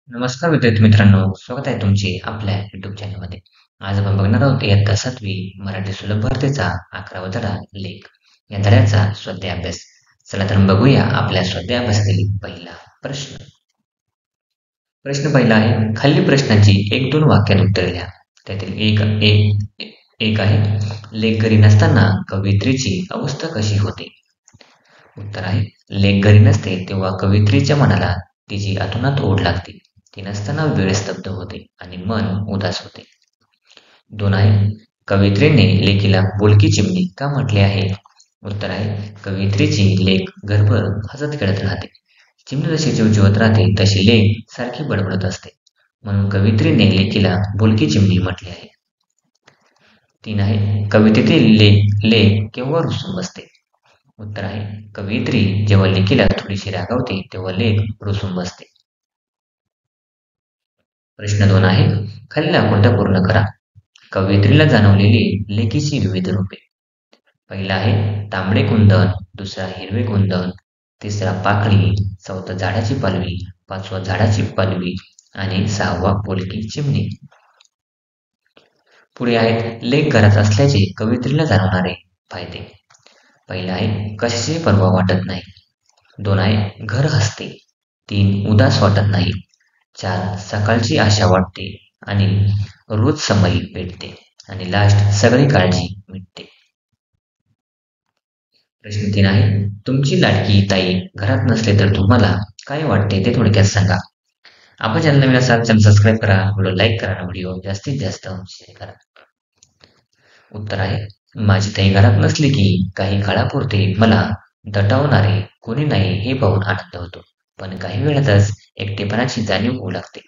नमस्कार विद्यार्थी मित्रांनो, स्वागत आहे तुमचे आपल्या युट्यूब चॅनलमध्ये. आज आपण बघणार आहोत इयत्ता 7वी मराठी सुलभ भरतीचा 11वा धडा लेख या धड्याचा स्वाध्याय अभ्यास. चला तर बघूया आपल्या स्वाध्याय अभ्यासातील पहिला प्रश्न. प्रश्न पहिला आहे, खालील प्रश्नांची 1-2 वाक्यात उत्तरे लिहा. त्यातील एक आहे, लेख घरी नसताना कवयित्रीची अवस्था कशी होते? उत्तर आहे, लेख घरी नसते तेव्हा कवयित्रीच्या मनाला तिची अतोनात ओढ लागते. ती नसताना वेळ स्तब्ध होते आणि मन उदास होते. 2 आहे, कवयित्रीने लेखीला बोलकी चिमणी का म्हटले आहे? उत्तर आहे, कवयित्रीची लेख घरभर हसत खेळत राहते. चिमणी जशी चिवचिवत राहते तशी लेख सारखी बडबडत असते, म्हणून कवयित्रीने लेखीला बोलकी चिमणी म्हटले आहे. 3 आहे, कवितेतील लेख केव्हा रुसून बसते? उत्तर आहे, कवयित्री जेव्हा लेखीला थोडीशी रागावते तेव्हा लेख रुसून बसते. प्रश्न 2 आहे, खालील आकृत्या पूर्ण करा. कवयित्रीला जाणवलेली लेखीची विविध रूपे. पहिला आहे तांबडे कुंदन, दुसरा हिरवे कुंदन, तिसरा पाकळी, चौथा झाडाची पालवी, पाचवा झाडाची पालवी आणि 6वा बोलकी चिमणी. पुढे आहेत लेख घरात असल्याचे कवयित्रीला जाणवणारे फायदे. पहिला आहे कशाची पर्वा वाटत नाही. 2 आहे घर हसते. 3 उदास वाटत नाही. 4 सकाळची आशा वाटते आणि रोज समयी भेटते आणि लास्ट सगळी काळजी मिटते. प्रश्न 3 आहे, तुमची लाडकी ताई घरात नसले तर तुम्हाला काय वाटते ते थोडक्यात सांगा. आपण चॅनल नवीन असाल चॅनल सबस्क्राईब करा, व्हिडिओ लाईक करा, व्हिडिओ जास्तीत जास्त शेअर करा. उत्तर आहे, माझी ताई घरात नसली की काही काळापुरते मला दटावणारे कोणी नाही हे पाहून आनंद होतो, पण काही वेळातच एकटेपणाची जाणीव होऊ लागते.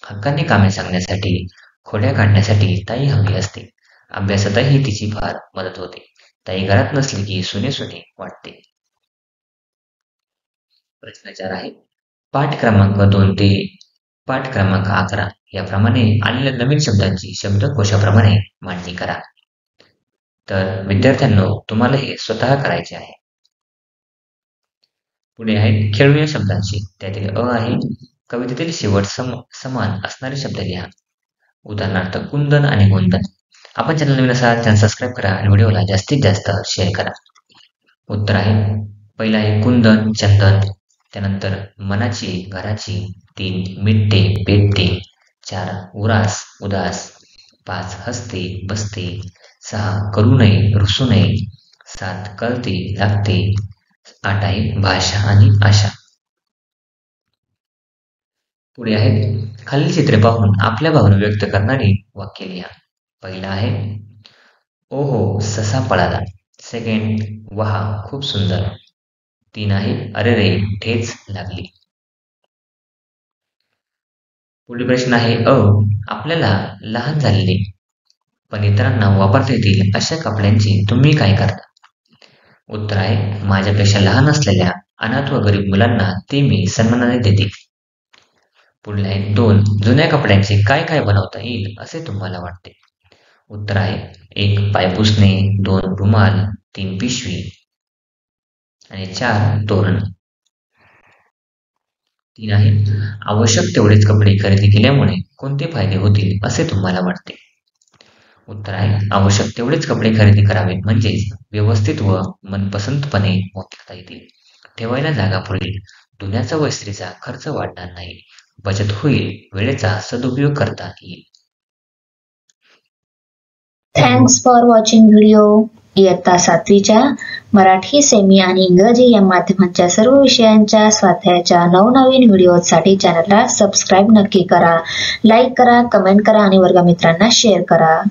हक्काने कामे सांगण्यासाठी, खोड्या काढण्यासाठी ताई हवी असते. अभ्यासातही तिची फार मदत होते. ताई घरात नसली की सुने सुने वाटते. प्रश्न 4 आहे, पाठ क्रमांक 2 ते पाठ क्रमांक 11 याप्रमाणे आलेल्या नवीन शब्दांची शब्दकोशाप्रमाणे मांडणी करा. तर विद्यार्थ्यांनो, तुम्हाला हे स्वतः करायचे आहे. पुढे आहे खेळूया शब्दांची. त्यातील अ आहे, कवितेतील शेवट समान असणारे शब्द लिहा. उदाहरणार्थ कुंदन आणि गोंदन. आपण चॅनल नवीन असाल चॅनल सबस्क्राईब करा आणि व्हिडिओला जास्तीत जास्त शेअर करा. उत्तर आहे, पहिला आहे कुंदन चंदन, त्यानंतर मनाची घराची, 3 मिटते पेटते, 4 उरास उदास, 5 हसते बसते, 6 करू नये रुसू नये, 7 कळते लागते, 8 आहे भाषा आणि आशा. पुढे आहेत खालील चित्रे पाहून आपल्या भावना व्यक्त करणारी वाक्य लिहा. पहिला आहे, ओहो ससा पळाला. सेकंड, वाह खूप सुंदर. 3 आहे, अरे रे ठेच लागली. पुढील प्रश्न आहे अ, आपल्याला लहान झालेले पण इतरांना वापरता येतील अशा कपड्यांची तुम्ही काय करता? उत्तर आहे, माझ्यापेक्षा लहान असलेल्या अनाथ व गरीब मुलांना ते मी सन्मानाने देते. पुढील आहे 2, जुन्या कपड्यांचे काय काय बनवता येईल असे तुम्हाला वाटते? उत्तर आहे, 1 पायपुसणे, 2 रुमाल, 3 पिशवी आणि 4 तोरण. 3 आहे, आवश्यक तेवढेच कपडे खरेदी केल्यामुळे कोणते फायदे होतील असे तुम्हाला वाटते? उत्तर आहे, आवश्यक तेवढेच कपडे खरेदी करावे म्हणजेच व्यवस्थित व मनपसंतपणे वापरता येतील. ठेवायला जागा पुरेल, धुण्याचा व इस्त्रीचा खर्च वाढणार नाही, बचत होईल, वेळेचा सदुपयोग करता येईल. Thanks for watching video. इयत्ता 7वीच्या मराठी, सेमी आणि इंग्रजी या माध्यमांच्या सर्व विषयांच्या स्वाध्यायाच्या नवनवीन व्हिडिओसाठी चॅनलला सबस्क्राईब नक्की करा, लाईक करा, कमेंट करा आणि वर्गमित्रांना शेअर करा.